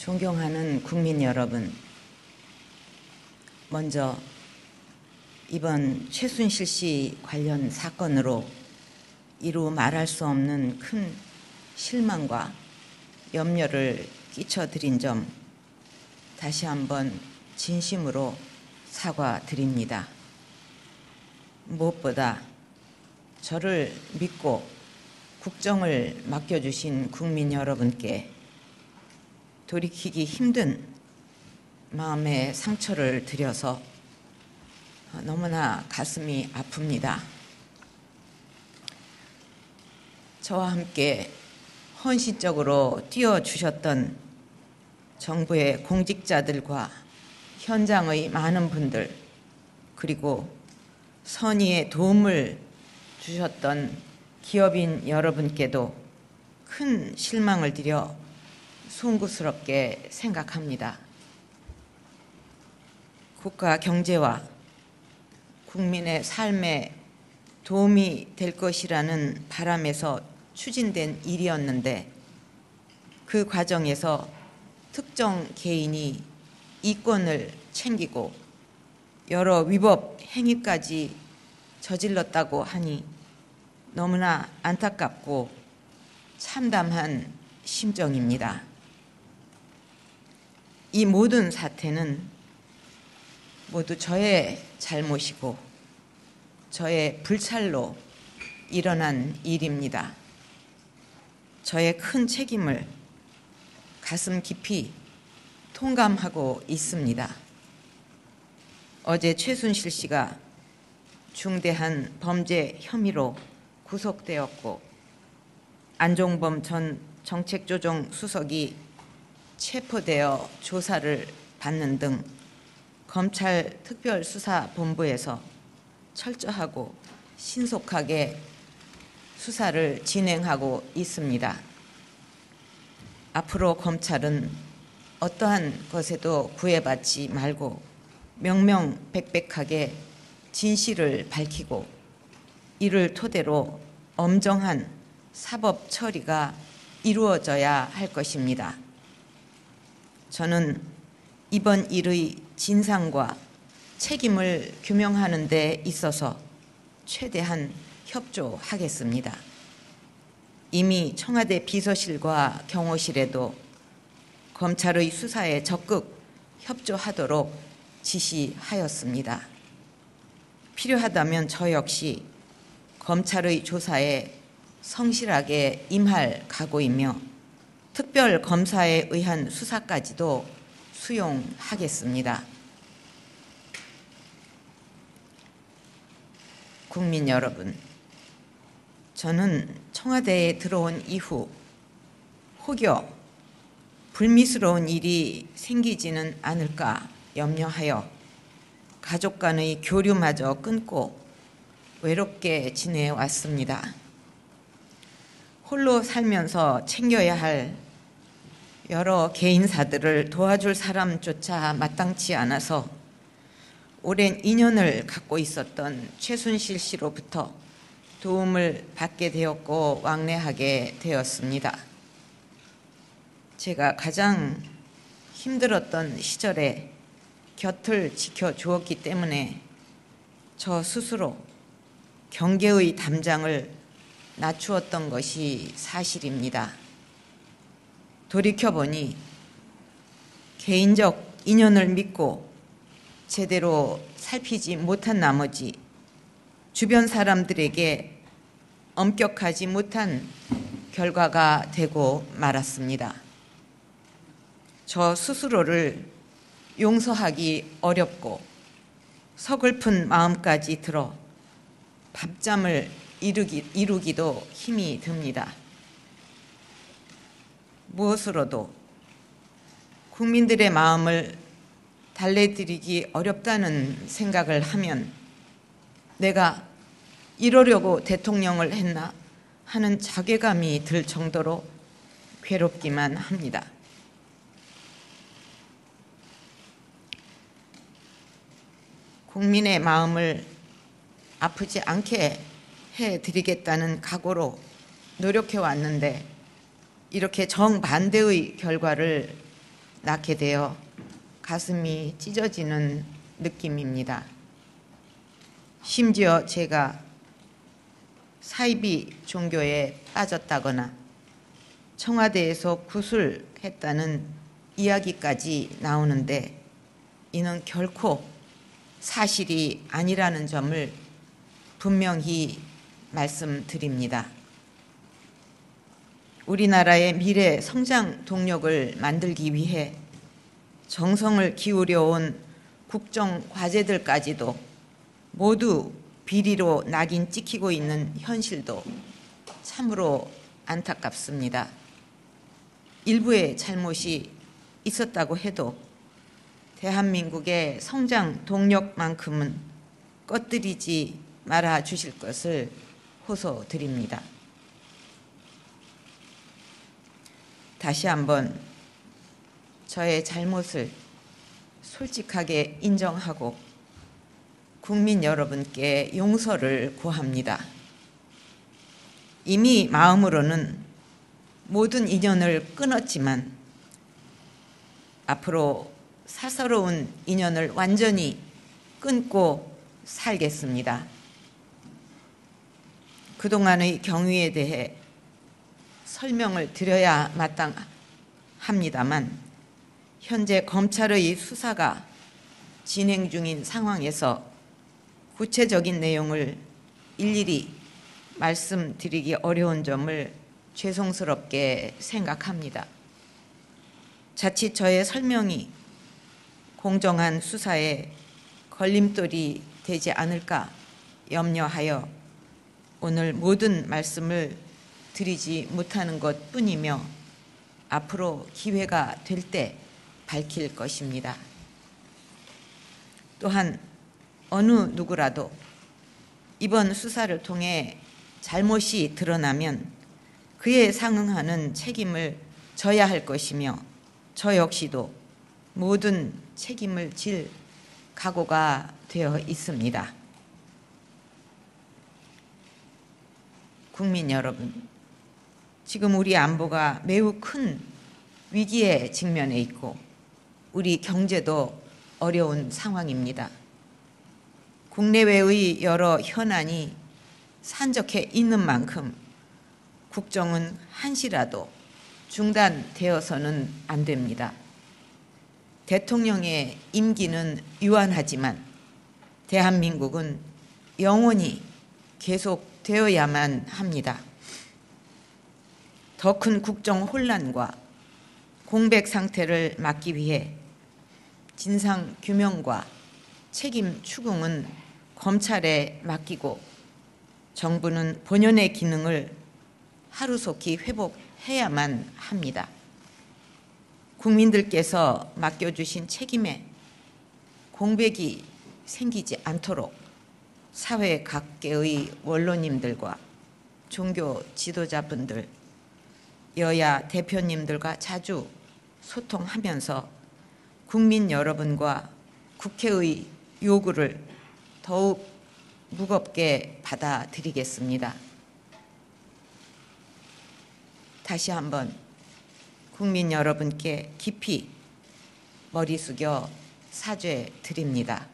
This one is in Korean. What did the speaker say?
존경하는 국민 여러분, 먼저 이번 최순실 씨 관련 사건으로 이루 말할 수 없는 큰 실망과 염려를 끼쳐드린 점 다시 한번 진심으로 사과드립니다. 무엇보다 저를 믿고 국정을 맡겨주신 국민 여러분께 돌이키기 힘든 마음의 상처를 드려서 너무나 가슴이 아픕니다. 저와 함께 헌신적으로 뛰어주셨던 정부의 공직자들과 현장의 많은 분들, 그리고 선의의 도움을 주셨던 기업인 여러분께도 큰 실망을 드려 송구스럽게 생각합니다. 국가 경제와 국민의 삶에 도움이 될 것이라는 바람에서 추진된 일이었는데, 그 과정에서 특정 개인이 이권을 챙기고 여러 위법 행위까지 저질렀다고 하니 너무나 안타깝고 참담한 심정입니다. 이 모든 사태는 모두 저의 잘못이고 저의 불찰로 일어난 일입니다. 저의 큰 책임을 가슴 깊이 통감하고 있습니다. 어제 최순실 씨가 중대한 범죄 혐의로 구속되었고, 안종범 전 정책조정수석이 체포되어 조사를 받는 등 검찰 특별수사본부에서 철저하고 신속하게 수사를 진행하고 있습니다. 앞으로 검찰은 어떠한 것에도 구애받지 말고 명명백백하게 진실을 밝히고 이를 토대로 엄정한 사법 처리가 이루어져야 할 것입니다. 저는 이번 일의 진상과 책임을 규명하는 데 있어서 최대한 협조하겠습니다. 이미 청와대 비서실과 경호실에도 검찰의 수사에 적극 협조하도록 지시하였습니다. 필요하다면 저 역시 검찰의 조사에 성실하게 임할 각오이며 특별검사에 의한 수사까지도 수용하겠습니다. 국민 여러분, 저는 청와대에 들어온 이후 혹여 불미스러운 일이 생기지는 않을까 염려하여 가족 간의 교류마저 끊고 외롭게 지내왔습니다. 홀로 살면서 챙겨야 할 여러 개인사들을 도와줄 사람조차 마땅치 않아서 오랜 인연을 갖고 있었던 최순실 씨로부터 도움을 받게 되었고 왕래하게 되었습니다. 제가 가장 힘들었던 시절에 곁을 지켜주었기 때문에 저 스스로 경계의 담장을 낮추었던 것이 사실입니다. 돌이켜보니 개인적 인연을 믿고 제대로 살피지 못한 나머지 주변 사람들에게 엄격하지 못한 결과가 되고 말았습니다. 저 스스로를 용서하기 어렵고 서글픈 마음까지 들어 밤잠을 이루기도 힘이 듭니다. 무엇으로도 국민들의 마음을 달래드리기 어렵다는 생각을 하면 내가 이러려고 대통령을 했나 하는 자괴감이 들 정도로 괴롭기만 합니다. 국민의 마음을 아프지 않게 해드리겠다는 각오로 노력해 왔는데 이렇게 정반대의 결과를 낳게 되어 가슴이 찢어지는 느낌입니다. 심지어 제가 사이비 종교에 빠졌다거나 청와대에서 구술했다는 이야기까지 나오는데 이는 결코 사실이 아니라는 점을 분명히 말씀드립니다. 우리나라의 미래 성장 동력을 만들기 위해 정성을 기울여온 국정 과제들까지도 모두 비리로 낙인 찍히고 있는 현실도 참으로 안타깝습니다. 일부의 잘못이 있었다고 해도 대한민국의 성장 동력만큼은 꺼뜨리지 말아 주실 것을 호소드립니다. 다시 한번 저의 잘못을 솔직하게 인정하고 국민 여러분께 용서를 구합니다. 이미 마음으로는 모든 인연을 끊었지만 앞으로 사서로운 인연을 완전히 끊고 살겠습니다. 그동안의 경위에 대해 설명을 드려야 마땅합니다만 현재 검찰의 수사가 진행 중인 상황에서 구체적인 내용을 일일이 말씀드리기 어려운 점을 죄송스럽게 생각합니다. 자칫 저의 설명이 공정한 수사에 걸림돌이 되지 않을까 염려하여 오늘 모든 말씀을 드리지 못하는 것뿐이며 앞으로 기회가 될 때 밝힐 것입니다. 또한 어느 누구라도 이번 수사를 통해 잘못이 드러나면 그에 상응하는 책임을 져야 할 것이며 저 역시도 모든 책임을 질 각오가 되어 있습니다. 국민 여러분, 지금 우리 안보가 매우 큰 위기에 직면해 있고 우리 경제도 어려운 상황입니다. 국내외의 여러 현안이 산적해 있는 만큼 국정은 한시라도 중단되어서는 안 됩니다. 대통령의 임기는 유한하지만 대한민국은 영원히 계속되어야만 합니다. 더 큰 국정 혼란과 공백 상태를 막기 위해 진상 규명과 책임 추궁은 검찰에 맡기고 정부는 본연의 기능을 하루속히 회복해야만 합니다. 국민들께서 맡겨주신 책임에 공백이 생기지 않도록 사회 각계의 원로님들과 종교 지도자분들, 여야 대표님들과 자주 소통하면서 국민 여러분과 국회의 요구를 더욱 무겁게 받아들이겠습니다. 다시 한번 국민 여러분께 깊이 머리 숙여 사죄드립니다.